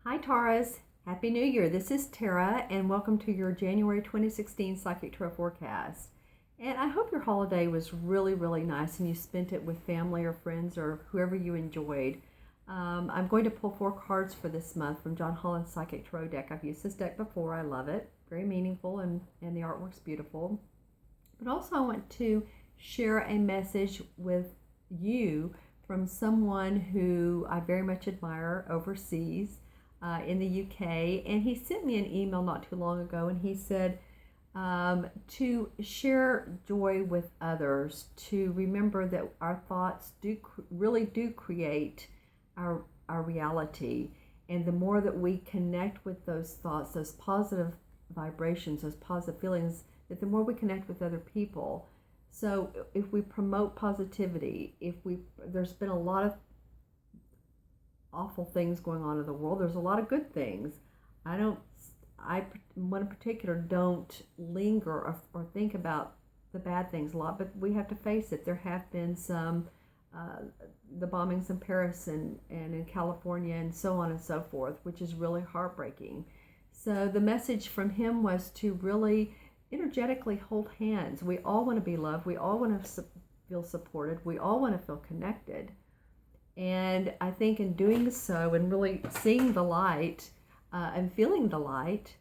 Hi Taurus, Happy New Year. This is Tara and welcome to your January 2016 Psychic Tarot forecast. And I hope your holiday was really nice and you spent it with family or friends or whoever you enjoyed. I'm going to pull 4 cards for this month from John Holland's Psychic Tarot deck. I've used this deck before. I love it. Very meaningful and the artwork's beautiful. But also I want to share a message with you from someone who I very much admire overseas. In the UK, and he sent me an email not too long ago, and he said to share joy with others, to remember that our thoughts really do create our reality, and the more that we connect with those thoughts, those positive vibrations, those positive feelings, that the more we connect with other people. So if we promote positivity, there's been a lot of awful things going on in the world. There's a lot of good things. One in particular, don't linger or think about the bad things a lot, but we have to face it. There have been some, the bombings in Paris and in California and so on and so forth, which is really heartbreaking. So the message from him was to really energetically hold hands. We all want to be loved. We all want to feel supported. We all want to feel connected. And I think in doing so and really seeing the light and feeling the light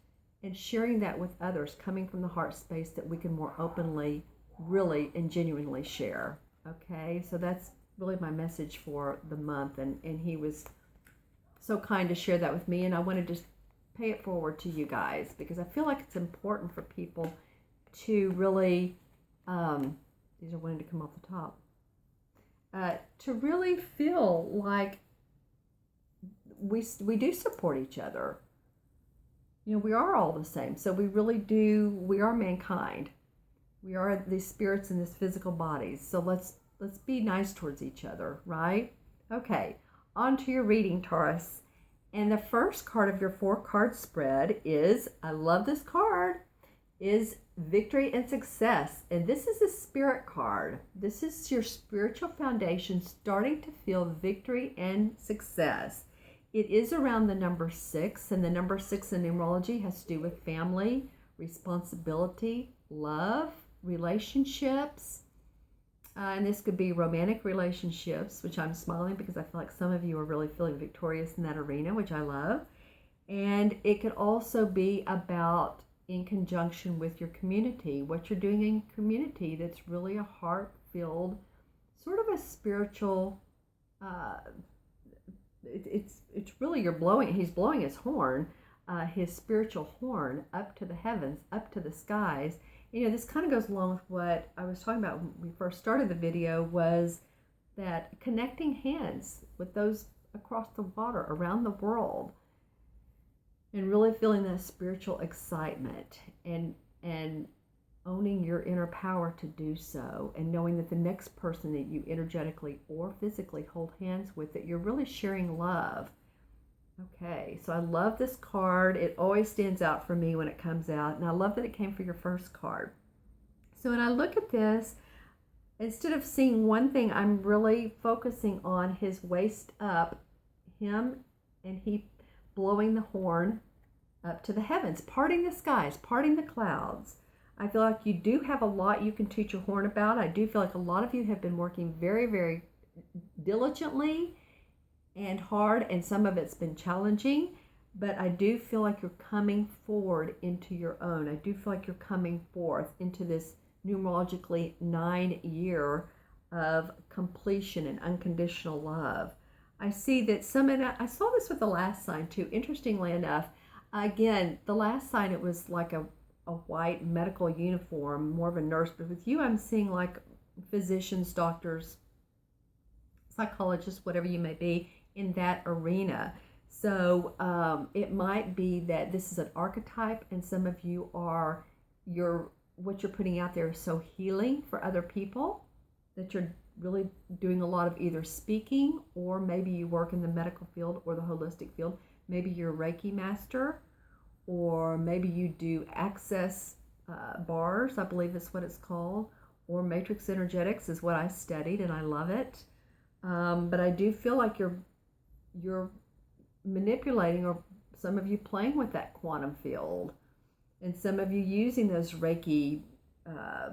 and sharing that with others, coming from the heart space, that we can more openly, really and genuinely share. Okay, so that's really my message for the month. And he was so kind to share that with me, and I wanted to pay it forward to you guys because I feel like it's important for people to really, these are wanting to come off the top. To really feel like we do support each other. You know, we are all the same. So we really do. We are mankind. We are these spirits in this physical bodies. So let's be nice towards each other, right? Okay, on to your reading, Taurus. And the first card of your 4-card spread is, I love this card, is Victory and Success. And this is a spirit card. This is your spiritual foundation starting to feel victory and success. It is around the number 6, and the number 6 in numerology has to do with family, responsibility, love, relationships. And this could be romantic relationships, which I'm smiling because I feel like some of you are really feeling victorious in that arena, which I love. And it could also be about in conjunction with your community, what you're doing in community that's really a heart-filled, sort of a spiritual, it's really he's blowing his horn, his spiritual horn up to the heavens, up to the skies. You know, this kind of goes along with what I was talking about when we first started the video, was that connecting hands with those across the water, around the world, and really feeling that spiritual excitement and owning your inner power to do so, and knowing that the next person that you energetically or physically hold hands with, that you're really sharing love. Okay, so I love this card. It always stands out for me when it comes out, and I love that it came for your first card. So when I look at this, instead of seeing one thing, I'm really focusing on his waist up, him and he blowing the horn up to the heavens, parting the skies, parting the clouds. I feel like you do have a lot you can toot your horn about. I do feel like a lot of you have been working very diligently and hard, and some of it's been challenging, but I do feel like you're coming forward into your own. I do feel like you're coming forth into this numerologically 9-year of completion and unconditional love. I see that I saw this with the last sign too, interestingly enough. Again, the last sign, it was like a white medical uniform, more of a nurse, but with you I'm seeing like physicians, doctors, psychologists, whatever you may be in that arena. So it might be that this is an archetype, and some of you what you're putting out there is so healing for other people that you're really doing a lot of either speaking, or maybe you work in the medical field or the holistic field. Maybe you're a Reiki master, or maybe you do access bars, I believe that's what it's called, or matrix energetics is what I studied, and I love it. But I do feel like you're manipulating, or some of you playing with that quantum field, and some of you using those Reiki, I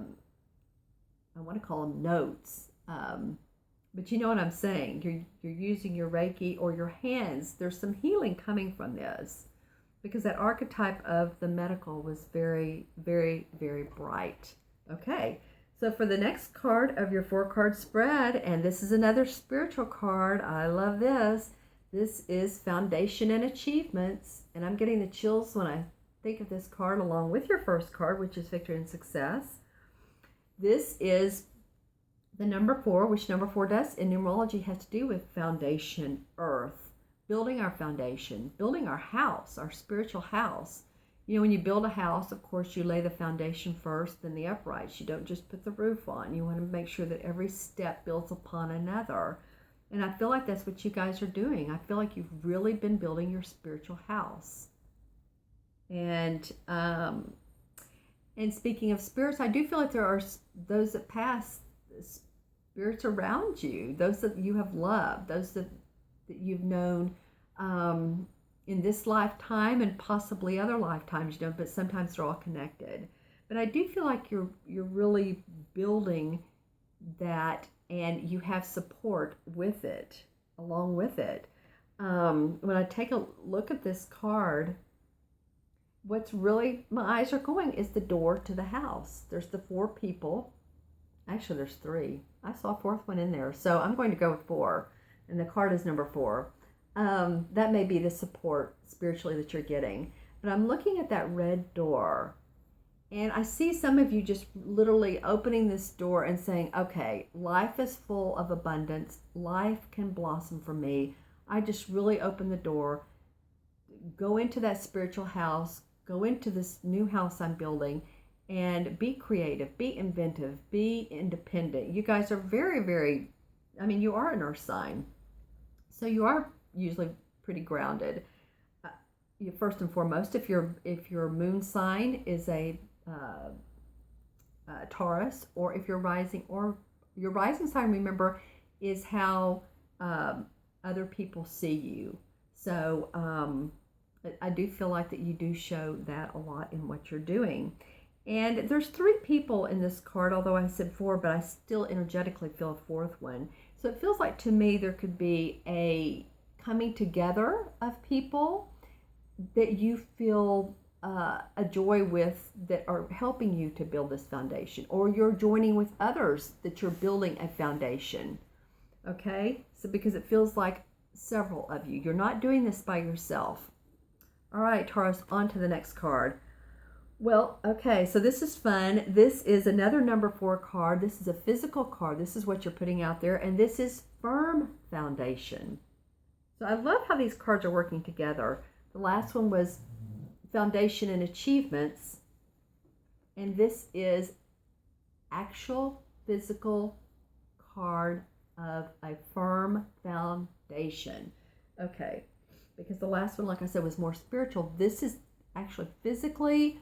want to call them notes, but you know what I'm saying. You're using your Reiki or your hands. There's some healing coming from this, because that archetype of the medical was very, very, very bright. Okay, so for the next card of your 4-card spread, and this is another spiritual card. I love this. This is Foundation and Achievements, and I'm getting the chills when I think of this card along with your first card, which is Victory and Success. This is the number 4, which number 4 does in numerology has to do with foundation, earth, building our foundation, building our house, our spiritual house. You know, when you build a house, of course, you lay the foundation first, then the uprights. You don't just put the roof on. You want to make sure that every step builds upon another. And I feel like that's what you guys are doing. I feel like you've really been building your spiritual house. And speaking of spirits, I do feel like there are those that pass, spirits around you, those that you have loved, those that you've known in this lifetime and possibly other lifetimes, you know, but sometimes they're all connected. But I do feel like you're really building that, and you have support with it, along with it. When I take a look at this card, what's really, my eyes are going, is the door to the house. There's the 4 people. Actually, there's 3. I saw a 4th one in there. So I'm going to go with 4. And the card is number 4. That may be the support spiritually that you're getting. But I'm looking at that red door. And I see some of you just literally opening this door and saying, okay, life is full of abundance. Life can blossom for me. I just really open the door. Go into that spiritual house. Go into this new house I'm building, and be creative, be inventive, be independent. You guys are very, very, I mean, you are an earth sign, so you are usually pretty grounded. First and foremost, if your moon sign is a Taurus, or if your rising sign, remember, is how other people see you. So I do feel like that you do show that a lot in what you're doing. And there's 3 people in this card, although I said 4, but I still energetically feel a 4th one. So it feels like to me there could be a coming together of people that you feel a joy with, that are helping you to build this foundation, or you're joining with others that you're building a foundation. Okay? So because it feels like several of you. You're not doing this by yourself. All right, Taurus, on to the next card. Well, okay, so this is fun. This is another number 4 card. This is a physical card. This is what you're putting out there, and this is firm foundation. So I love how these cards are working together. The last one was foundation and achievements, and this is actual physical card of a firm foundation. Okay. Because the last one, like I said, was more spiritual. This is actually physically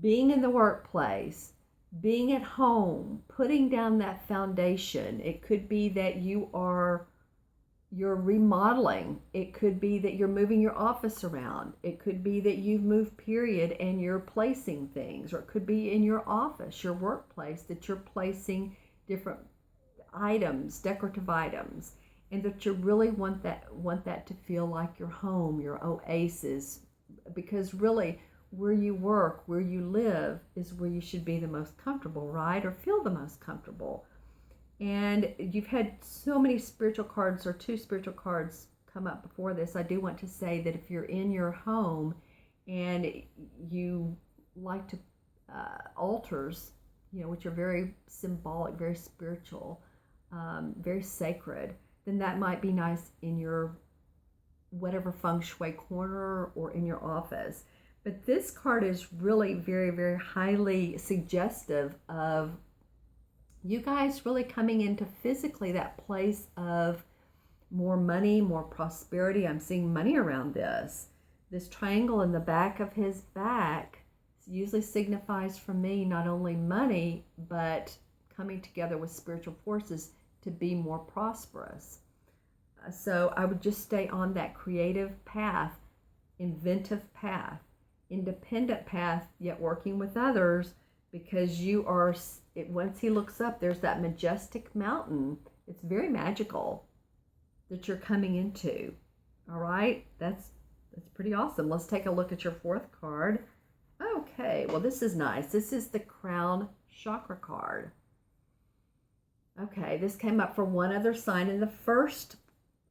being in the workplace, being at home, putting down that foundation. It could be that you're remodeling. It could be that you're moving your office around. It could be that you've moved, period, and you're placing things. Or it could be in your office, your workplace, that you're placing different items, decorative items. And that you really want that to feel like your home, your oasis, because really where you work, where you live, is where you should be the most comfortable, right? Or feel the most comfortable. And you've had so many spiritual cards, or 2 spiritual cards, come up before this. I do want to say that if you're in your home and you like to altars, you know, which are very symbolic, very spiritual, very sacred, then that might be nice in your whatever feng shui corner or in your office. But this card is really very, very highly suggestive of you guys really coming into physically that place of more money, more prosperity. I'm seeing money around this. This triangle in the back of his back usually signifies for me not only money, but coming together with spiritual forces to be more prosperous. So I would just stay on that creative path, inventive path, independent path, yet working with others, because you are, once he looks up, there's that majestic mountain. It's very magical that you're coming into. All right, that's pretty awesome. Let's take a look at your fourth card. Okay, well, this is nice. This is the Crown Chakra card. Okay, this came up for one other sign in the first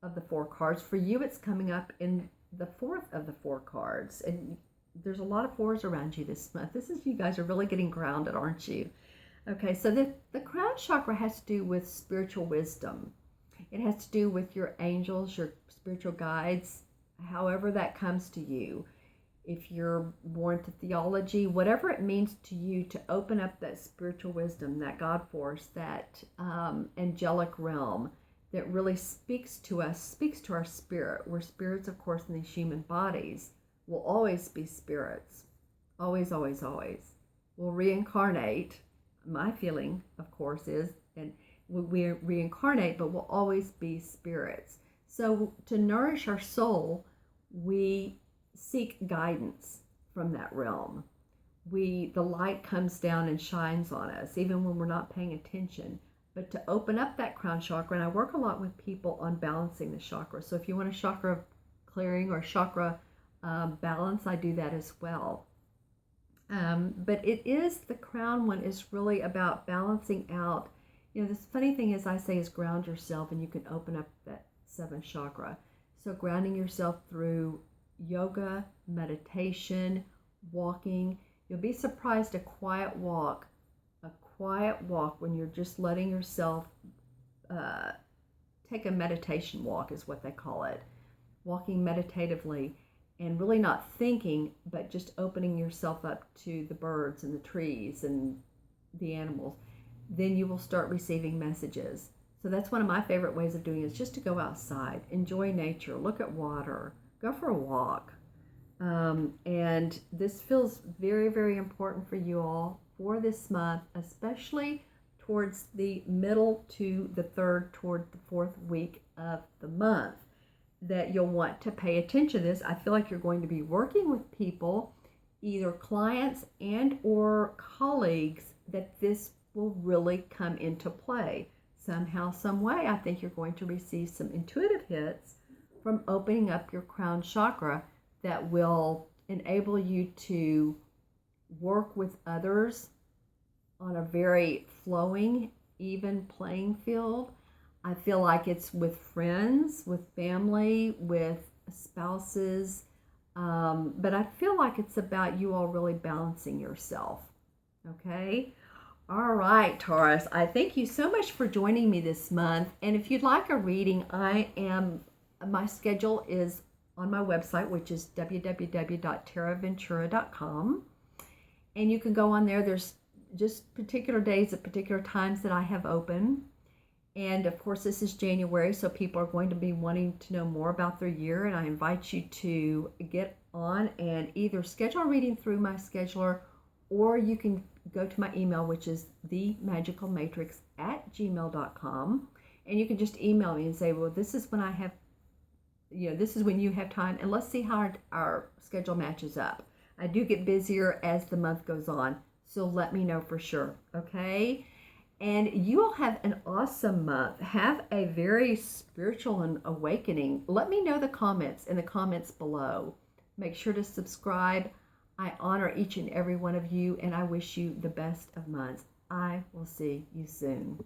of the 4 cards. For you, it's coming up in the fourth of the 4 cards. And there's a lot of 4s around you this month. You guys are really getting grounded, aren't you? Okay, so the Crown Chakra has to do with spiritual wisdom. It has to do with your angels, your spiritual guides, however that comes to you. If you're more into theology, whatever it means to you to open up that spiritual wisdom, that God force, that angelic realm that really speaks to us, speaks to our spirit. We're spirits, of course, in these human bodies. We'll always be spirits. Always, always, always. We'll reincarnate. My feeling, of course, is, and we reincarnate, but we'll always be spirits. So to nourish our soul, we seek guidance from that realm. The light comes down and shines on us, even when we're not paying attention. But to open up that crown chakra, and I work a lot with people on balancing the chakra. So if you want a chakra clearing or chakra balance, I do that as well. But the crown one is really about balancing out. This funny thing is I say is ground yourself, and you can open up that 7th chakra. So grounding yourself through yoga, meditation, walking. You'll be surprised, a quiet walk when you're just letting yourself take a meditation walk is what they call it. Walking meditatively and really not thinking, but just opening yourself up to the birds and the trees and the animals. Then you will start receiving messages. So that's one of my favorite ways of doing it, is just to go outside, enjoy nature, look at water, go for a walk. And this feels very, very important for you all for this month, especially towards the middle to the 3rd, toward the 4th week of the month, that you'll want to pay attention to this. I feel like you're going to be working with people, either clients and or colleagues, that this will really come into play. Somehow, some way, I think you're going to receive some intuitive hits from opening up your crown chakra that will enable you to work with others on a very flowing, even playing field. I feel like it's with friends, with family, with spouses, but I feel like it's about you all really balancing yourself. Okay? All right, Taurus, I thank you so much for joining me this month. And if you'd like a reading, my schedule is on my website, which is www.taraventura.com. And you can go on there. There's just particular days at particular times that I have open. And of course, this is January, so people are going to be wanting to know more about their year. And I invite you to get on and either schedule a reading through my scheduler, or you can go to my email, which is themagicalmatrix@gmail.com. And you can just email me and say, well, this is when I have, this is when you have time, and let's see how our schedule matches up. I do get busier as the month goes on, so let me know for sure, okay? And you all have an awesome month. Have a very spiritual and awakening. Let me know in the comments below. Make sure to subscribe. I honor each and every one of you, and I wish you the best of months. I will see you soon.